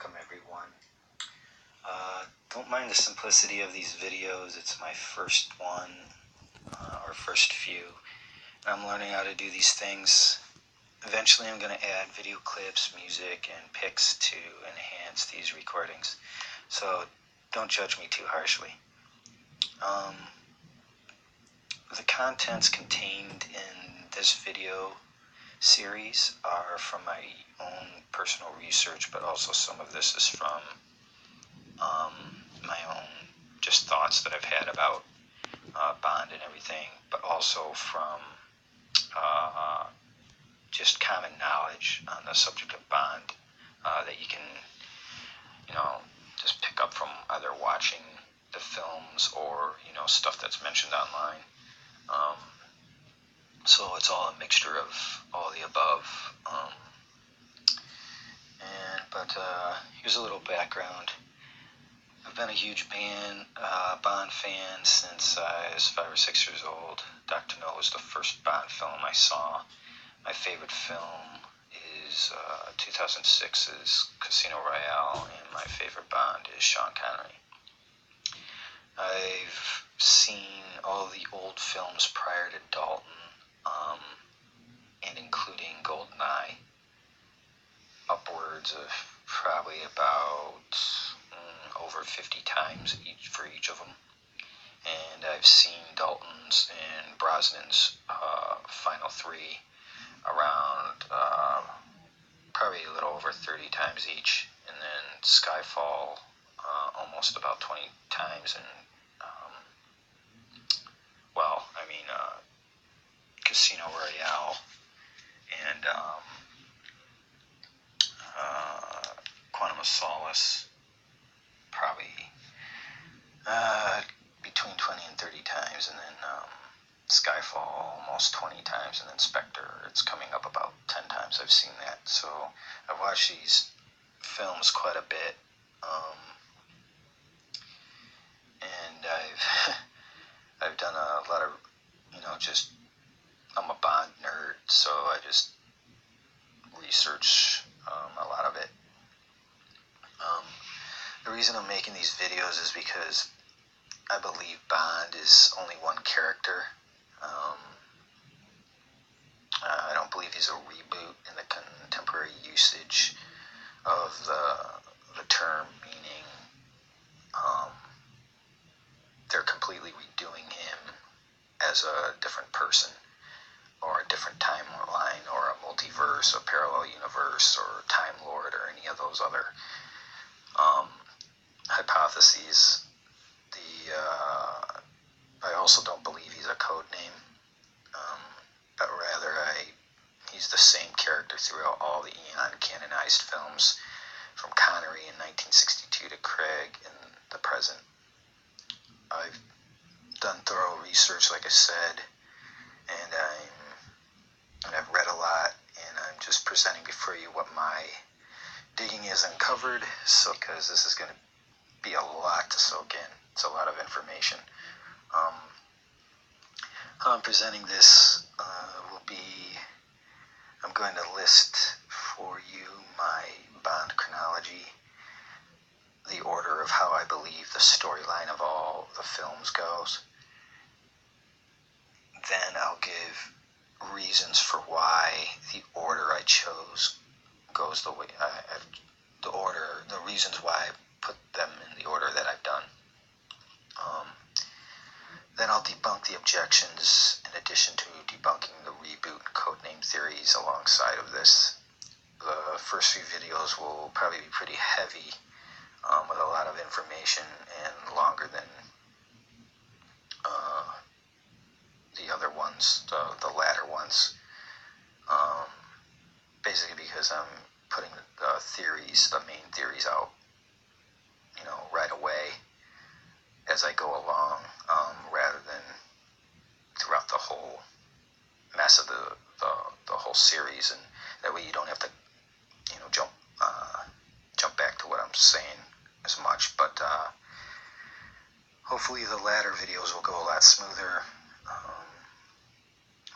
welcome everyone. Don't mind the simplicity of these videos. It's my first one, or first few. I'm learning how to do these things. Eventually I'm going to add video clips, music, and pics to enhance these recordings. So don't judge me too harshly. The contents contained in this video series are from my own personal research, but also some of this is from my own just thoughts that I've had about Bond and everything, but also from just common knowledge on the subject of Bond that you can, just pick up from either watching the films or, stuff that's mentioned online. So it's all a mixture of all the above. But here's a little background. I've been a huge Bond fan since I was 5 or 6 years old. Dr. No was the first Bond film I saw. My favorite film is 2006's Casino Royale, and my favorite Bond is Sean Connery. I've seen all the old films prior to Dalton, and including GoldenEye, upwards of probably about over 50 times for each of them. And I've seen Dalton's and Brosnan's final three around probably a little over 30 times each, and then Skyfall almost about 20 times, and Casino Royale and Quantum of Solace probably between 20 and 30 times, and then Skyfall almost 20 times, and then Spectre, it's coming up about 10 times I've seen that. So I've watched these films quite a bit, and I've done a lot of, just, I'm a Bond nerd, so I just research a lot of it. The reason I'm making these videos is because I believe Bond is only one character. I don't believe he's a reboot in the contemporary usage of the term, meaning they're completely redoing him as a different person, or a different timeline, or a multiverse, a parallel universe, or Time Lord, or any of those other hypotheses. I also don't believe he's a code name, but rather he's the same character throughout all the EON canonized films, from Connery in 1962 to Craig in the present. I've done thorough research, like I said, and I've read a lot, and I'm just presenting before you what my digging is uncovered, so because this is going to be a lot to soak in. It's a lot of information. How I'm presenting this will be, I'm going to list for you my Bond chronology, the order of how I believe the storyline of all the films goes. Then I'll give reasons for why the order I chose goes the way the reasons why I put them in the order that I've done. Then I'll debunk the objections, in addition to debunking the reboot and codename theories alongside of this. The first few videos will probably be pretty heavy, with a lot of information, and longer than the other ones, the latter ones. Basically because I'm putting the main theories out, right away as I go along, rather than throughout the whole mess of the whole series, and that way you don't have to, jump back to what I'm saying as much. But hopefully the latter videos will go a lot smoother.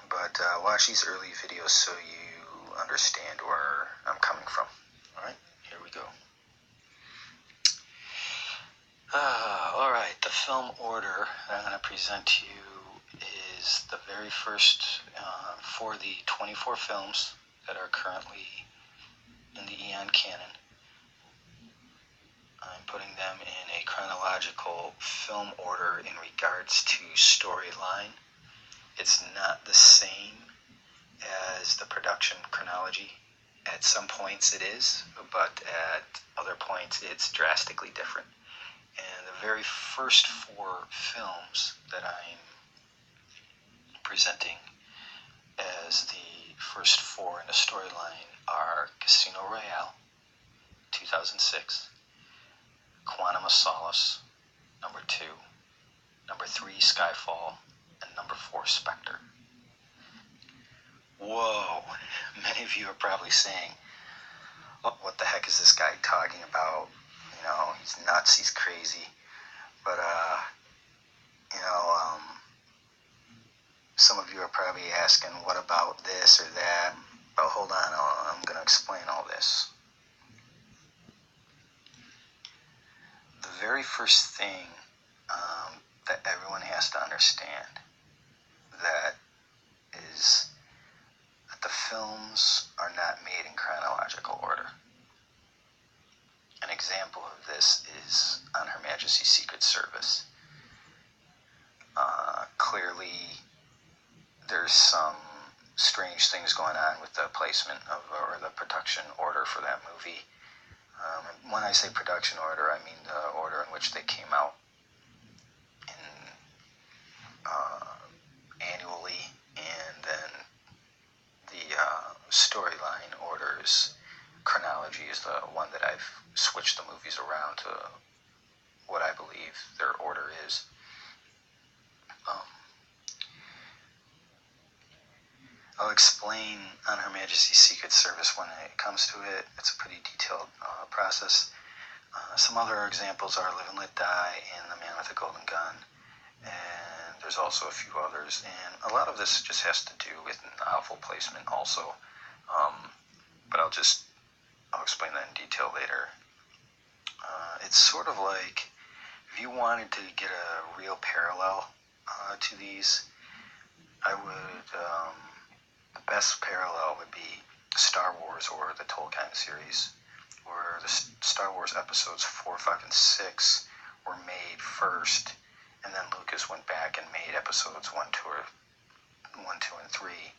But watch these early videos so you understand where I'm coming from. Alright, here we go. Alright, the film order that I'm going to present to you is the very first for the 24 films that are currently in the EON canon. I'm putting them in a chronological film order in regards to storyline. It's not the same as the production chronology. At some points it is, but at other points it's drastically different. And the very first 4 films that I'm presenting as the first 4 in the storyline are Casino Royale, 2006, Quantum of Solace, number 2, number 3, Skyfall, and number 4, Spectre. Whoa, many of you are probably saying, oh, what the heck is this guy talking about? You know, he's nuts, he's crazy. But, some of you are probably asking, what about this or that? But hold on, I'm going to explain all this. The very first thing that everyone has to understand that is that the films are not made in chronological order. An example of this is on Her Majesty's Secret Service. Clearly, there's some strange things going on with the placement of, or the production order for that movie. When I say production order, I mean the order in which they came out annually, and then the storyline orders. Chronology is the one that I've switched the movies around to what I believe their order is. I'll explain on Her Majesty's Secret Service when it comes to it. It's a pretty detailed process. Some other examples are Live and Let Die and The Man with the Golden Gun. And there's also a few others. And a lot of this just has to do with novel placement also. But I'll explain that in detail later. It's sort of like, if you wanted to get a real parallel to these, I would, the best parallel would be Star Wars or the Tolkien series, where the Star Wars episodes 4, 5, and 6 were made first, and then Lucas went back and made episodes 1, 2, and 3.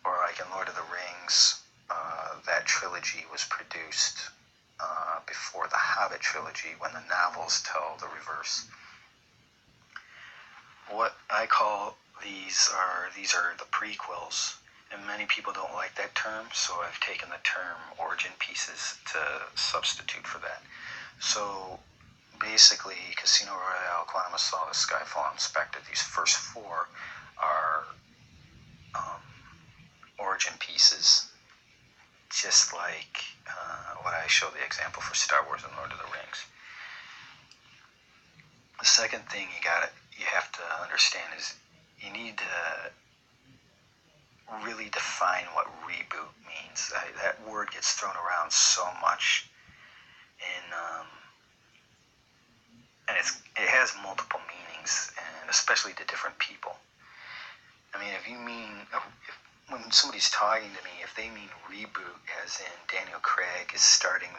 Or like in Lord of the Rings, that trilogy was produced before the Hobbit trilogy, when the novels tell the reverse. What I call these are the prequels, and many people don't like that term, so I've taken the term origin pieces to substitute for that. So basically, Casino Royale, Quantum of Solace, Skyfall, and Spectre, these first 4 are origin pieces, just like what I show the example for Star Wars and Lord of the Rings. The second thing you have to understand is you need to really define what reboot means. That word gets thrown around so much, and it has multiple meanings, and especially to different people. I mean, when somebody's talking to me, if they mean reboot as in Daniel Craig is starting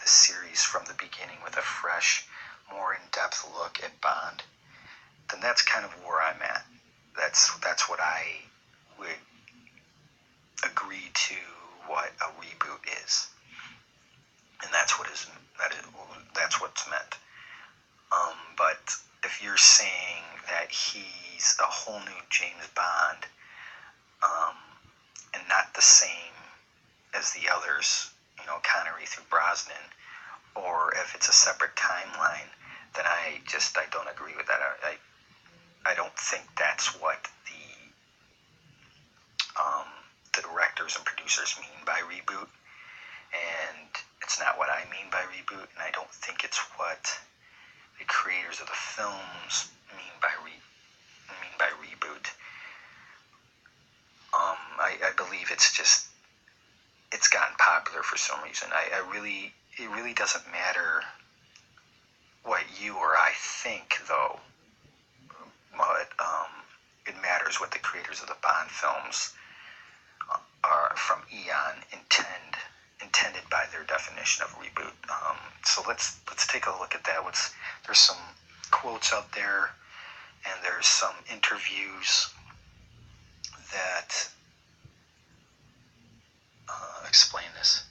the series from the beginning with a fresh, more in-depth look at Bond, then that's kind of where I'm at. That's what I would agree to what a reboot is, and that's what's meant. But if you're saying that he's a whole new James Bond, and not the same as the others, Connery through Brosnan, or if it's a separate timeline, then I don't agree with that. I don't think that's what the directors and producers mean by reboot, and it's not what I mean by reboot, and I don't think it's what the creators of the films mean by reboot. I believe it's gotten popular for some reason. It really doesn't matter what you or I think, though, but it matters what the creators of the Bond films are from EON intended by their definition of reboot. So let's take a look at that. There's some quotes out there, and there's some interviews that explain this.